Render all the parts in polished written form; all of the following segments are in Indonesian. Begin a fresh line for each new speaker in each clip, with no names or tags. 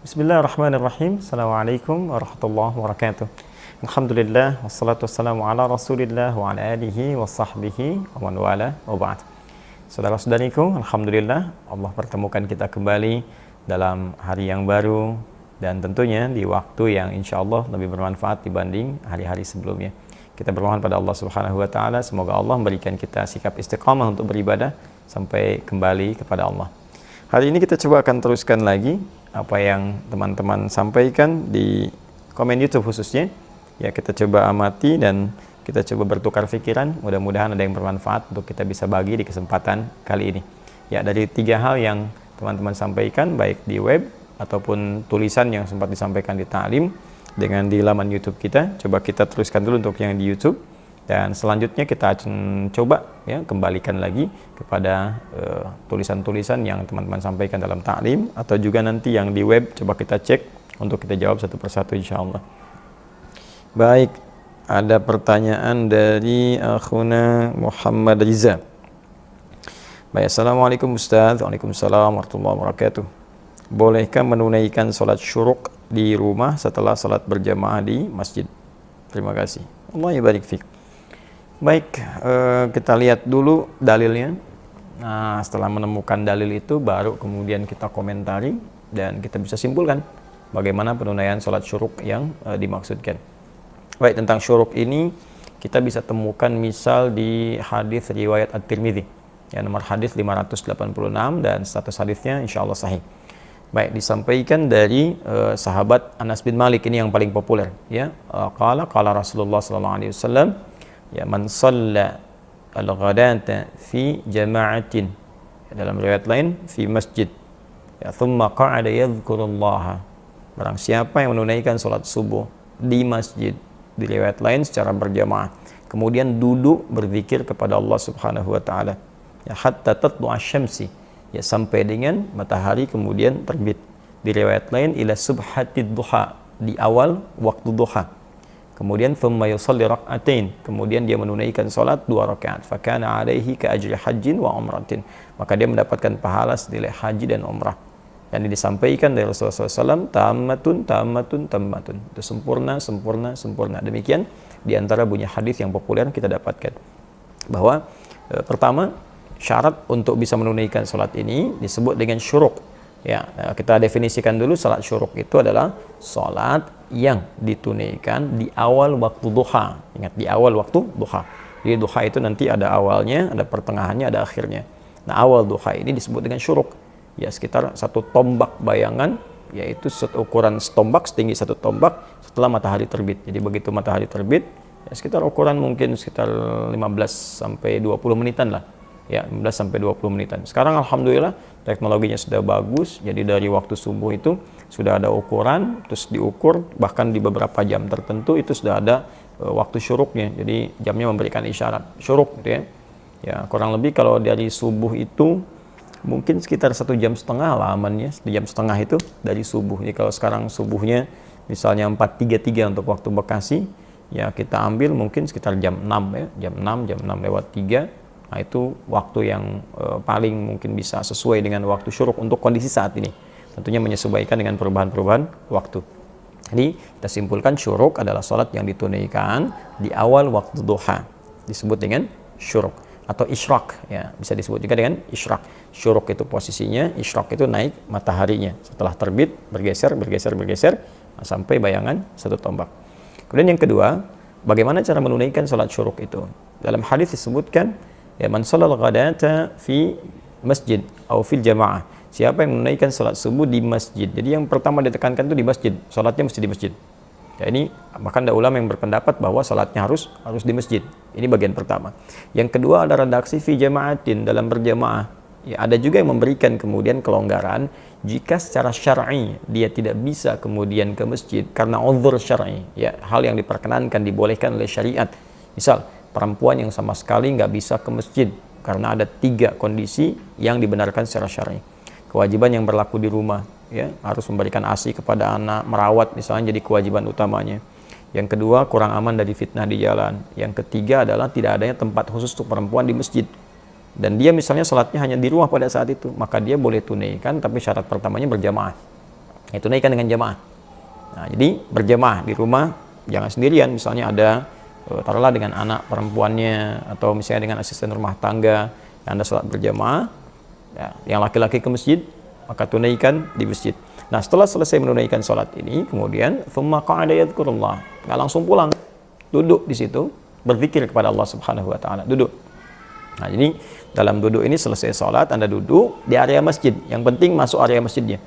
Bismillahirrahmanirrahim. Assalamualaikum warahmatullahi wabarakatuh. Alhamdulillah, wassalatu wassalamu ala rasulillah wa ala alihi wa sahbihi wa man wala wa ba'd. Saudara-saudariku, Alhamdulillah Allah pertemukan kita kembali dalam hari yang baru dan tentunya di waktu yang insya Allah lebih bermanfaat dibanding hari-hari sebelumnya. Kita bermohon pada Allah Subhanahu wa Ta'ala, semoga Allah memberikan kita sikap istiqamah untuk beribadah sampai kembali kepada Allah. Hari ini kita coba akan teruskan lagi apa yang teman-teman sampaikan di komen YouTube khususnya. Ya, kita coba amati dan kita coba bertukar pikiran. Mudah-mudahan ada yang bermanfaat untuk kita bisa bagi di kesempatan kali ini. Ya, dari 3 hal yang teman-teman sampaikan, baik di web ataupun tulisan yang sempat disampaikan di ta'lim dengan di laman YouTube kita. Coba kita teruskan dulu untuk yang di YouTube. Dan selanjutnya kita akan coba ya kembalikan lagi kepada tulisan-tulisan yang teman-teman sampaikan dalam ta'lim atau juga nanti yang di web, coba kita cek untuk kita jawab satu persatu insyaallah. Baik, ada pertanyaan dari akhuna Muhammad Riza. Baik, Assalamualaikum Ustaz. Waalaikumsalam warahmatullahi wabarakatuh. Bolehkah menunaikan sholat syuruk di rumah setelah sholat berjamaah di masjid? Terima kasih. Allah barik fiik. Baik, kita lihat dulu dalilnya. Nah, setelah menemukan dalil itu, baru kemudian kita komentari dan kita bisa simpulkan bagaimana penunaian sholat syuruk yang dimaksudkan. Baik, tentang syuruk ini kita bisa temukan misal di hadis riwayat At-Tirmidzi, ya, nomor hadis 586 dan status hadisnya insyaallah sahih. Baik, disampaikan dari sahabat Anas bin Malik, ini yang paling populer, ya. Qala Rasulullah sallallahu alaihi wasallam, ya, man shalla al-ghadata fi jama'atin, dalam riwayat lain fi masjid, ya, thumma qa'ada yadhkurullaha, barang siapa yang menunaikan salat subuh di masjid, di riwayat lain secara berjamaah, kemudian duduk berzikir kepada Allah Subhanahu wa taala, ya, hatta tatlu'a syamsi, ya, sampai dengan matahari kemudian terbit, di riwayat lain ila subhatid duha, di awal waktu duha, kemudian thumma yusalli rak'atain, kemudian dia menunaikan salat 2 rakaat, fakana alaihi ka ajri hajjin wa umratin, maka dia mendapatkan pahala senilai haji dan umrah. Dan ini disampaikan dari Rasulullah SAW, tammatun, itu sempurna, sempurna, sempurna. Demikian diantara bunyi hadis yang populer kita dapatkan bahwa pertama, syarat untuk bisa menunaikan salat ini disebut dengan syuruk. Ya, kita definisikan dulu, salat syuruk itu adalah salat yang ditunaikan di awal waktu duha. Ingat, di awal waktu duha. Jadi duha itu nanti ada awalnya, ada pertengahannya, ada akhirnya. Nah, awal duha ini disebut dengan syuruk. Ya, sekitar 1 tombak bayangan, yaitu ukuran setombak, setinggi 1 tombak setelah matahari terbit. Jadi begitu matahari terbit, ya, sekitar ukuran mungkin sekitar 15 sampai 20 menitan lah. Ya, 15 sampai 20 menitan. Sekarang alhamdulillah teknologinya sudah bagus, jadi dari waktu subuh itu sudah ada ukuran, terus diukur, bahkan di beberapa jam tertentu itu sudah ada waktu syuruknya. Jadi jamnya memberikan isyarat syuruk gitu ya. Ya, kurang lebih kalau dari subuh itu mungkin sekitar 1,5 jam lamannya, 1,5 jam itu dari subuh. Jadi kalau sekarang subuhnya misalnya 4.33 untuk waktu Bekasi, ya kita ambil mungkin sekitar jam 6 ya, jam 6 lewat 3. Nah, itu waktu yang paling mungkin bisa sesuai dengan waktu syuruk untuk kondisi saat ini. Tentunya menyesuaikan dengan perubahan-perubahan waktu. Jadi kita simpulkan syuruk adalah salat yang ditunaikan di awal waktu duha. Disebut dengan syuruk atau isyraq, ya, bisa disebut juga dengan isyraq. Syuruk itu posisinya, isyraq itu naik mataharinya. Setelah terbit bergeser sampai bayangan 1 tombak. Kemudian yang kedua, bagaimana cara menunaikan salat syuruk itu? Dalam hadis disebutkan, ya, man shallal ghadata fi masjid atau fil jamaah. Siapa yang menunaikan salat subuh di masjid. Jadi yang pertama ditekankan itu di masjid. Salatnya mesti di masjid. Ya, ini bahkan ada ulama yang berpendapat bahwa salatnya harus di masjid. Ini bagian pertama. Yang kedua ada redaksi fi jama'atin, dalam berjamaah. Ya, ada juga yang memberikan kemudian kelonggaran jika secara syar'i dia tidak bisa kemudian ke masjid karena uzur syar'i. Ya, hal yang diperkenankan, dibolehkan oleh syariat. Misal perempuan yang sama sekali nggak bisa ke masjid karena ada 3 kondisi yang dibenarkan secara syar'i. Kewajiban yang berlaku di rumah, ya, harus memberikan ASI kepada anak, merawat misalnya jadi kewajiban utamanya. Yang kedua, kurang aman dari fitnah di jalan. Yang ketiga adalah tidak adanya tempat khusus untuk perempuan di masjid. Dan dia misalnya sholatnya hanya di rumah pada saat itu, maka dia boleh tunaikan, tapi syarat pertamanya berjamaah. tunaikan dengan jamaah. Nah, jadi berjamaah di rumah, jangan sendirian. Misalnya ada taruhlah dengan anak perempuannya atau misalnya dengan asisten rumah tangga, Anda sholat berjamaah, ya, yang laki-laki ke masjid, maka tunaikan di masjid. Nah, setelah selesai menunaikan sholat ini, kemudian thumma qa'ada yadhkurullah, nggak langsung pulang, duduk di situ berzikir kepada Allah Subhanahu wa taala, duduk. Nah, jadi dalam duduk ini selesai sholat, Anda duduk di area masjid, yang penting masuk area masjidnya,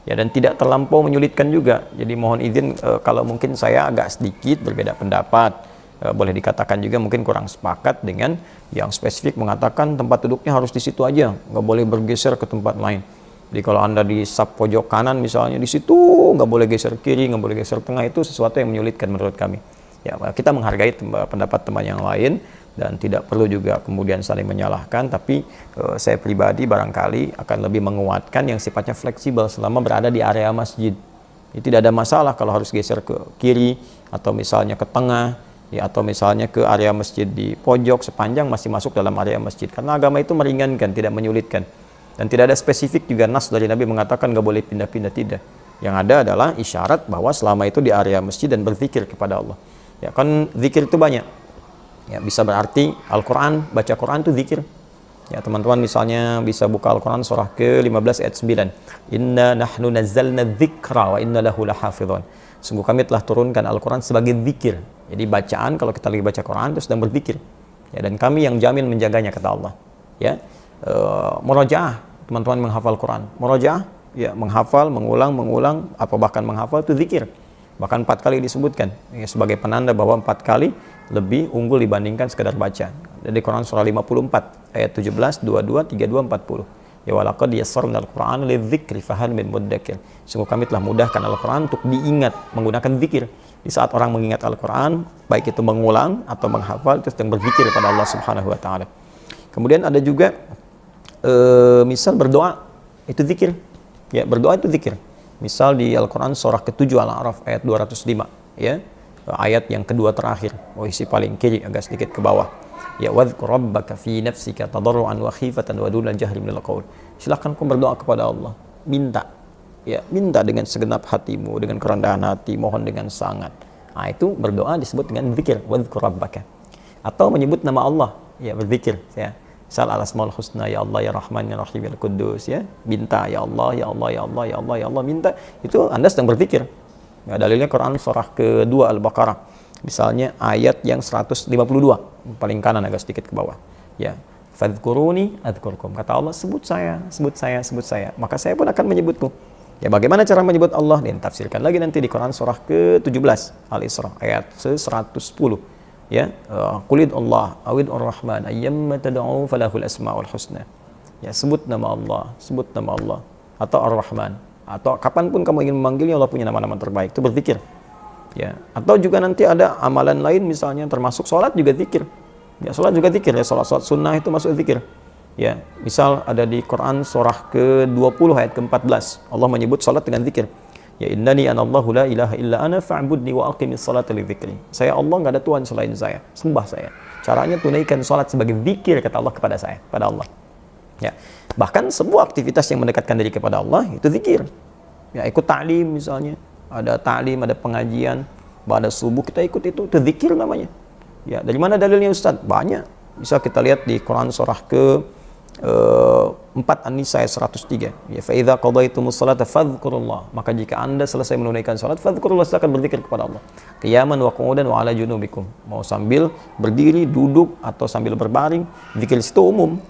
ya, dan tidak terlampau menyulitkan juga. Jadi mohon izin kalau mungkin saya agak sedikit berbeda pendapat, boleh dikatakan juga mungkin kurang sepakat dengan yang spesifik mengatakan tempat duduknya harus di situ aja, nggak boleh bergeser ke tempat lain. Jadi kalau Anda di sap pojok kanan misalnya, di situ nggak boleh geser kiri, nggak boleh geser tengah, itu sesuatu yang menyulitkan menurut kami. Ya, kita menghargai pendapat teman yang lain dan tidak perlu juga kemudian saling menyalahkan, tapi saya pribadi barangkali akan lebih menguatkan yang sifatnya fleksibel selama berada di area masjid. Jadi tidak ada masalah kalau harus geser ke kiri atau misalnya ke tengah, ya, atau misalnya ke area masjid di pojok sepanjang masih masuk dalam area masjid. Karena agama itu meringankan, tidak menyulitkan. Dan tidak ada spesifik juga nas dari Nabi mengatakan nggak boleh pindah-pindah, tidak. Yang ada adalah isyarat bahwa selama itu di area masjid dan berzikir kepada Allah. Ya, kan zikir itu banyak. Ya, bisa berarti Al-Quran, baca Quran itu zikir. Ya, teman-teman misalnya bisa buka Al-Quran surah ke-15 ayat 9. Inna nahnu nazzalna dzikra wa inna lahu lahafidhun. Sungguh kami telah turunkan Al-Quran sebagai zikir. Jadi bacaan kalau kita lagi baca Quran itu sedang berzikir. Ya, dan kami yang jamin menjaganya, kata Allah. Ya, murojaah, teman-teman menghafal Quran. Murojaah, ya, menghafal, mengulang, apa bahkan menghafal itu zikir. Bahkan 4 kali disebutkan, ya, sebagai penanda bahwa 4 kali lebih unggul dibandingkan sekadar baca. Dari Quran surah 54 ayat 17, 22, 32, 40. Ya, walaqad yassarnal Qur'ana lidzikri fahal min muddakir. Sungguh kami telah mudahkan Al-Quran untuk diingat menggunakan zikir. Di saat orang mengingat Al-Quran, baik itu mengulang atau menghafal, itu sedang berzikir kepada Allah Subhanahu wa taala. Kemudian ada juga misal berdoa, itu zikir. Ya, berdoa itu zikir. Misal di Al-Quran surah ke-7 Al-A'raf ayat 205, ya, ayat yang kedua terakhir, posisi paling kiri agak sedikit ke bawah. Ya, wadhkur rabbaka fi nafsika tadarruan wa khifatan wa dunal jahri minal qaul. Silakan kau berdoa kepada Allah, minta. Ya, minta dengan segenap hatimu, dengan kerendahan hati, mohon dengan sangat. Nah, itu berdoa disebut dengan zikir, wadhkur rabbaka. Atau menyebut nama Allah, ya, berzikir, ya. Misal al-asmaul husna, ya Allah, ya Rahman, ya Rahim, ya Quddus, ya. Minta, ya Allah, ya Allah, ya Allah, ya Allah, ya Allah, minta. Itu Anda sedang berzikir. Ya, dalilnya Quran surah ke-2 Al-Baqarah. Misalnya ayat yang 152, paling kanan agak sedikit ke bawah. Ya, fadhkuruni adzkurkum. Kata Allah, sebut saya, sebut saya, sebut saya, maka saya pun akan menyebutku. Ya, bagaimana cara menyebut Allah? Dan tafsirkan lagi nanti di Quran surah ke-17 Al-Isra ayat 110. Ya, qulid Allah awid ar-Rahman ayyamma tad'u falahul asmaul husna. Ya, sebut nama Allah, sebut nama Allah atau Ar-Rahman, atau kapanpun kamu ingin memanggilnya, Allah punya nama-nama terbaik, itu berzikir. Ya, atau juga nanti ada amalan lain misalnya termasuk sholat juga zikir. Ya, sholat juga zikir, ya, sholat sunnah itu masuk zikir. Ya, misal ada di Quran surah ke-20 ayat ke-14, Allah menyebut sholat dengan zikir. Ya, innani anallahu la ilaha illa ana fa'budni wa aqimis salata li dzikri. Saya Allah, enggak ada Tuhan selain saya, sembah saya. Caranya tunaikan salat sebagai zikir, kata Allah, kepada saya, pada Allah. Ya, bahkan sebuah aktivitas yang mendekatkan diri kepada Allah itu zikir. Ya, ikut ta'lim misalnya, ada ta'lim, ada pengajian, pada subuh kita ikut itu zikir namanya. Ya, dari mana dalilnya Ustaz? Banyak. Bisa kita lihat di Quran surah ke 4 An-Nisa ayat 103. Ya, fa idza qadaytumus salata fadhkurullah. Maka jika Anda selesai menunaikan salat, fadhkurullah, silakan berzikir kepada Allah. Qiyaman wa qu'udan wa ala junubikum. Mau sambil berdiri, duduk atau sambil berbaring, zikir itu umum.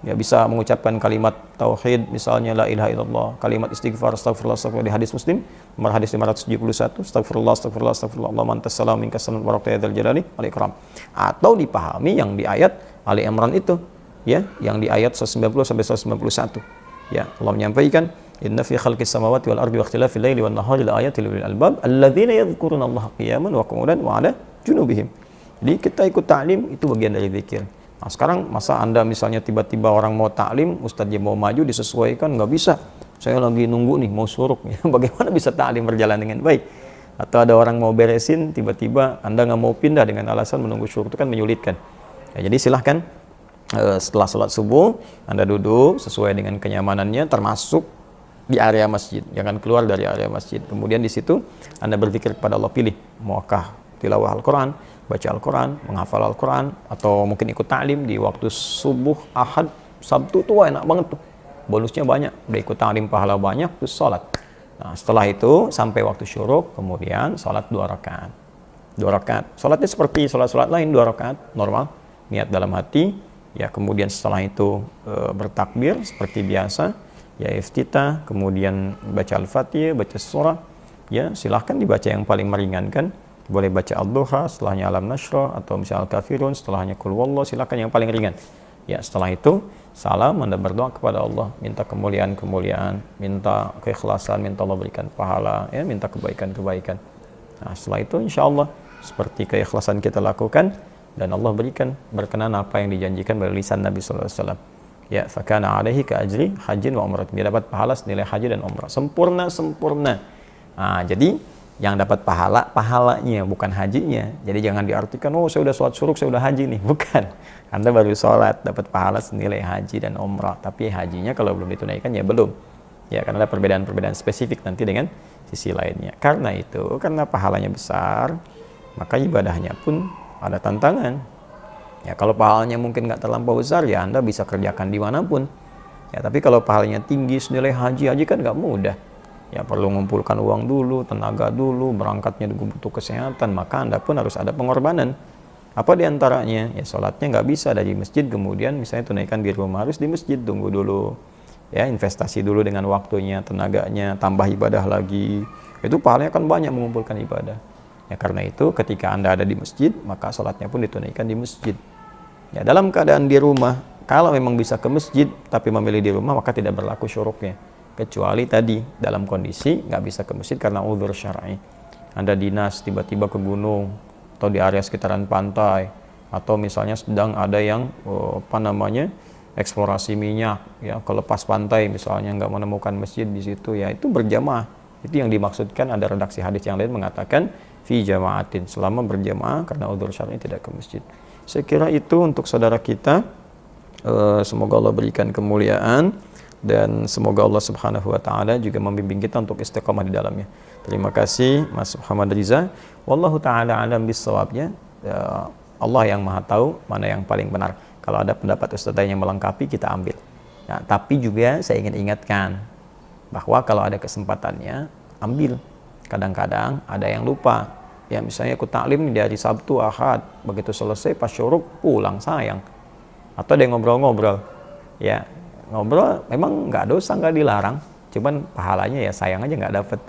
Ya, bisa mengucapkan kalimat tauhid misalnya la ilaha illallah, kalimat istighfar, astagfirullah, astagfirullah, di hadis Muslim nomor hadis 571, astagfirullah, astagfirullah, astagfirullah, Allahumma antas salam minkas salam wa barakatuh dzal jalali wal ikram. Atau dipahami yang di ayat Ali Imran itu, ya, yang di ayat 190 sampai 191. Ya, Allah menyampaikan, inna fi khalqis samawati wal ardi wa ikhtilafil laili wan nahari la ayatin lil albab alladzina yadhkuruna Allaha qiyaman wa qu'udan wa 'ala junubihim. Jadi kita ikut ta'lim itu bagian dari zikir. Nah, sekarang masa Anda misalnya tiba-tiba orang mau ta'lim, ustadznya mau maju disesuaikan, nggak bisa. Saya lagi nunggu nih, mau suruk. Bagaimana bisa ta'lim berjalan dengan baik? Atau ada orang mau beresin, tiba-tiba Anda nggak mau pindah dengan alasan menunggu suruk, itu kan menyulitkan. Ya, jadi silahkan setelah sholat subuh, Anda duduk sesuai dengan kenyamanannya, termasuk di area masjid, jangan keluar dari area masjid. Kemudian di situ Anda berzikir kepada Allah, pilih maukah tilawah Al-Quran, baca Al-Quran, menghafal Al-Quran, atau mungkin ikut ta'lim di waktu subuh, Ahad, Sabtu tuh enak banget tuh. Bonusnya banyak, udah ikut ta'lim pahala banyak, terus sholat. Nah, setelah itu sampai waktu syuruk, kemudian sholat 2 rakaat. 2 rakaat. Sholatnya seperti sholat-sholat lain, 2 rakaat, normal. Niat dalam hati, ya kemudian setelah itu bertakbir seperti biasa, ya iftitah, kemudian baca Al-Fatihah, baca surah, ya silahkan dibaca yang paling meringankan, boleh baca Ad-Duha, setelahnya Alam Nashrah, atau misalnya Al-Kafirun, setelahnya Qul Huwallah, silahkan yang paling ringan. Ya setelah itu salam, Anda berdoa kepada Allah, minta kemuliaan-kemuliaan, minta keikhlasan, minta Allah berikan pahala, ya minta kebaikan-kebaikan. Nah setelah itu insya Allah seperti keikhlasan kita lakukan, dan Allah berikan berkenan apa yang dijanjikan melalui lisan Nabi sallallahu alaihi wasallam. Ya, fakana alaihi ka ajri hajjin wa umrah. Dia dapat pahala senilai haji dan umrah. Sempurna. Nah, jadi yang dapat pahalanya bukan hajinya. Jadi jangan diartikan, oh saya udah sholat syuruk, saya udah haji nih. Bukan. Anda baru sholat, dapat pahala senilai haji dan umrah. Tapi hajinya kalau belum ditunaikan ya belum. Ya, karena ada perbedaan-perbedaan spesifik nanti dengan sisi lainnya. Karena itu, karena pahalanya besar, maka ibadahnya pun ada tantangan. Ya kalau pahalanya mungkin nggak terlampau besar, ya Anda bisa kerjakan dimanapun. Ya tapi kalau pahalanya tinggi senilai haji kan nggak mudah. Ya perlu mengumpulkan uang dulu, tenaga dulu, berangkatnya juga butuh kesehatan, maka Anda pun harus ada pengorbanan. Apa diantaranya? Ya sholatnya nggak bisa dari masjid, kemudian misalnya tunaikan di rumah, harus di masjid, tunggu dulu. Ya investasi dulu dengan waktunya, tenaganya, tambah ibadah lagi. Itu pahalanya kan banyak mengumpulkan ibadah. Ya karena itu ketika Anda ada di masjid, maka sholatnya pun ditunaikan di masjid. Ya dalam keadaan di rumah, kalau memang bisa ke masjid tapi memilih di rumah, maka tidak berlaku syuruknya. Kecuali tadi dalam kondisi nggak bisa ke masjid karena uzur syar'i. Anda dinas tiba-tiba ke gunung atau di area sekitaran pantai, atau misalnya sedang ada yang eksplorasi minyak, ya kelepas pantai misalnya, nggak menemukan masjid di situ, ya itu berjamaah. Itu yang dimaksudkan, ada redaksi hadis yang lain mengatakan fi jama'atin, selama berjamaah karena uzur syar'i tidak ke masjid. Saya kira itu untuk saudara kita. Semoga Allah berikan kemuliaan, dan semoga Allah Subhanahu wa taala juga membimbing kita untuk istiqamah di dalamnya. Terima kasih Mas Muhammad Riza. Wallahu taala alam bisawabnya. Allah yang Maha tahu mana yang paling benar. Kalau ada pendapat ustaz yang melengkapi, kita ambil. Nah, tapi juga saya ingin ingatkan bahwa kalau ada kesempatannya, ambil. Kadang-kadang ada yang lupa. Ya misalnya ikut taklim dari Sabtu, Ahad, begitu selesai pas syuruk pulang, sayang. Atau ada yang ngobrol-ngobrol. Ya, ngobrol memang nggak dosa, nggak dilarang. Cuman pahalanya ya sayang aja nggak dapet.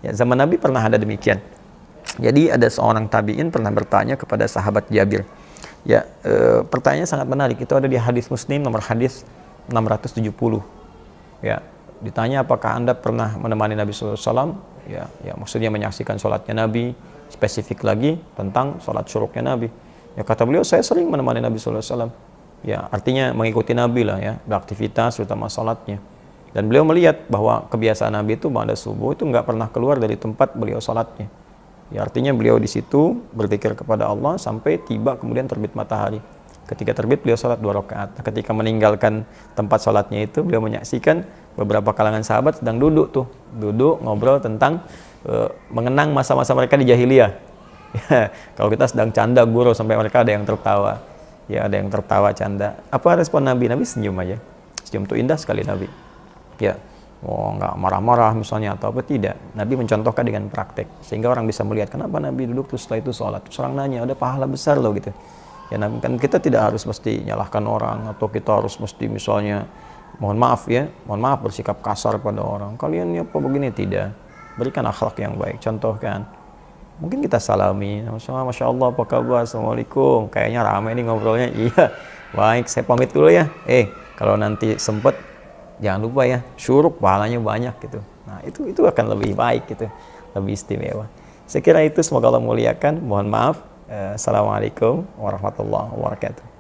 Ya zaman Nabi pernah ada demikian. Jadi ada seorang tabi'in pernah bertanya kepada sahabat Jabir. Ya, pertanyaannya sangat menarik. Itu ada di hadis Muslim nomor hadis 670. Ya, ditanya apakah Anda pernah menemani Nabi SAW? Ya, maksudnya menyaksikan sholatnya Nabi. Spesifik lagi tentang sholat syuruknya Nabi. Ya kata beliau, saya sering menemani Nabi SAW. Ya artinya mengikuti Nabi lah ya, beraktivitas terutama sholatnya. Dan beliau melihat bahwa kebiasaan Nabi itu pada subuh itu nggak pernah keluar dari tempat beliau sholatnya. Ya artinya beliau di situ berzikir kepada Allah sampai tiba kemudian terbit matahari. Ketika terbit beliau sholat 2 rakaat. Ketika meninggalkan tempat sholatnya itu, beliau menyaksikan beberapa kalangan sahabat sedang duduk ngobrol tentang mengenang masa-masa mereka di jahiliyah. Ya, kalau kita sedang canda gurau sampai mereka ada yang tertawa. Ya ada yang tertawa canda. Apa respon Nabi? Nabi senyum aja. Senyum itu indah sekali Nabi. Ya, nggak marah-marah misalnya atau apa, tidak. Nabi mencontohkan dengan praktek sehingga orang bisa melihat kenapa Nabi duduk terus setelah itu sholat. Terus orang nanya, ada pahala besar loh gitu. Ya kan kita tidak harus mesti nyalahkan orang, atau kita harus mesti misalnya mohon maaf bersikap kasar pada orang. Kalian apa begini, tidak. Berikan akhlak yang baik, contohkan. Mungkin kita salami, Masya Allah, apa kabar, Assalamualaikum, kayaknya ramai nih ngobrolnya. Iya, baik, saya pamit dulu ya. Kalau nanti sempet, jangan lupa ya, syuruk pahalanya banyak gitu. Nah itu akan lebih baik gitu, lebih istimewa. Saya kira itu, semoga Allah muliakan. Mohon maaf. Assalamualaikum warahmatullahi wabarakatuh.